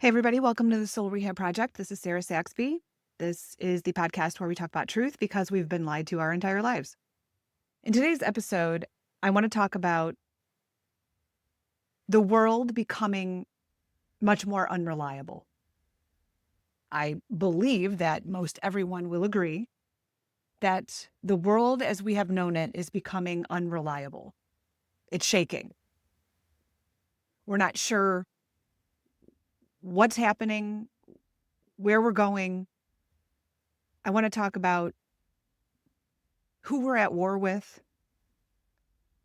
Hey, everybody, welcome to the Soul Rehab Project. This is Sarah Saxby. This is the podcast where we talk about truth because we've been lied to our entire lives. In today's episode, I want to talk about the world becoming much more unreliable. I believe that most everyone will agree that the world as we have known it is becoming unreliable. It's shaking. We're not sure what's happening, where we're going. I want to talk about who we're at war with,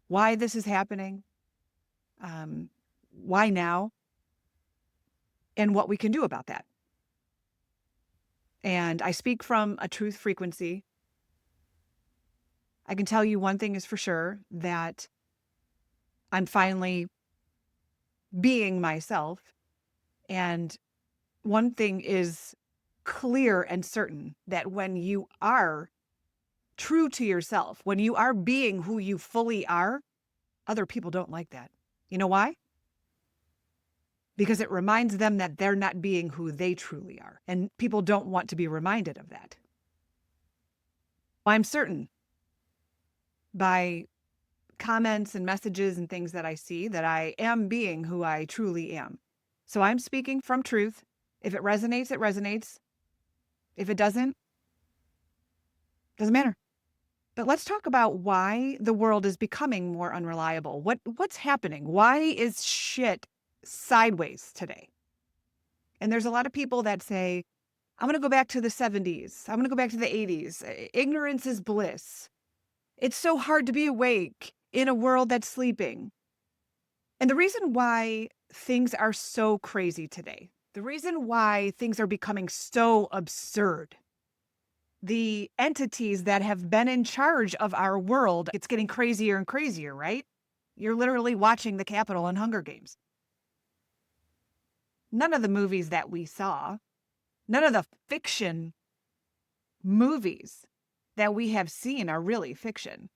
why this is happening, um, why now, and what we can do about that. And I speak from a truth frequency. I can tell you one thing is for sure, that I'm finally being myself. And one thing is clear and certain, that when you are true to yourself, when you are being who you fully are, other people don't like that. You know why? Because it reminds them that they're not being who they truly are. And people don't want to be reminded of that. I'm certain by comments and messages and things that I see that I am being who I truly am. So I'm speaking from truth. If it resonates, it resonates. If it doesn't matter. But let's talk about why the world is becoming more unreliable. What's happening? Why is shit sideways today? And there's a lot of people that say, I'm going to go back to the 70s. I'm going to go back to the 80s. Ignorance is bliss. It's so hard to be awake in a world that's sleeping. And the reason why things are so crazy today, the reason why things are becoming so absurd, the entities that have been in charge of our world, it's getting crazier and crazier, right? You're literally watching the Capitol and Hunger Games. None of the movies that we saw, none of the fiction movies that we have seen are really fiction,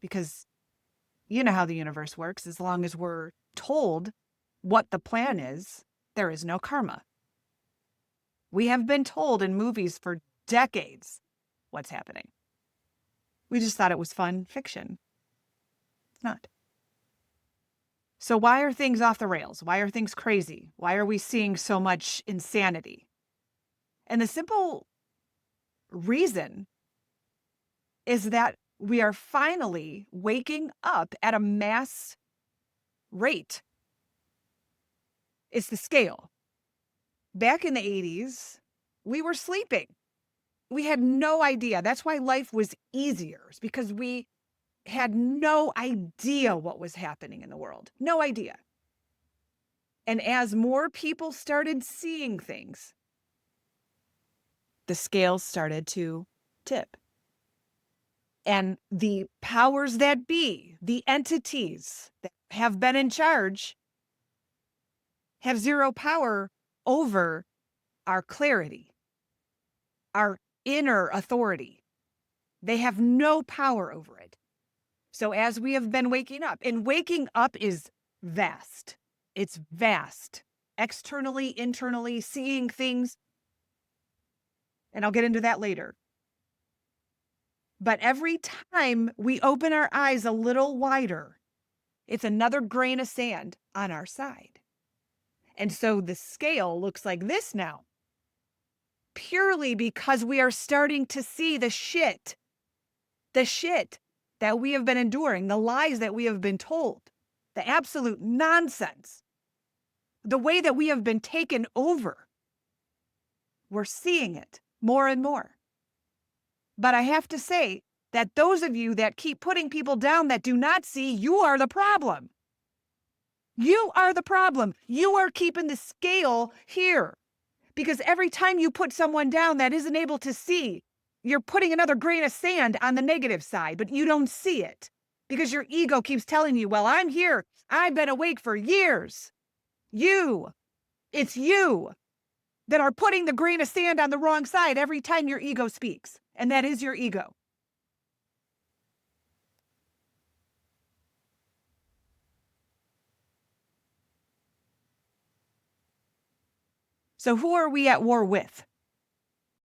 because you know how the universe works. As long as we're told what the plan is, there is no karma. We have been told in movies for decades what's happening. We just thought it was fun fiction. It's not. So why are things off the rails? Why are things crazy? Why are we seeing so much insanity? And the simple reason is that we are finally waking up at a mass rate. It's the scale. Back in the 80s, we were sleeping. We had no idea. That's why life was easier, because we had no idea what was happening in the world. No idea. And as more people started seeing things, the scales started to tip. And the powers that be, the entities that have been in charge, have zero power over our clarity, our inner authority. They have no power over it. So as we have been waking up, and waking up is vast. It's vast. Externally, internally, seeing things. And I'll get into that later. But every time we open our eyes a little wider, it's another grain of sand on our side. And so the scale looks like this now, purely because we are starting to see the shit that we have been enduring, the lies that we have been told, the absolute nonsense, the way that we have been taken over. We're seeing it more and more. But I have to say that those of you that keep putting people down that do not see, you are the problem. You are the problem. You are keeping the scale here. Because every time you put someone down that isn't able to see, you're putting another grain of sand on the negative side, but you don't see it. Because your ego keeps telling you, well, I'm here. I've been awake for years. It's you that are putting the grain of sand on the wrong side every time your ego speaks. And that is your ego. So who are we at war with?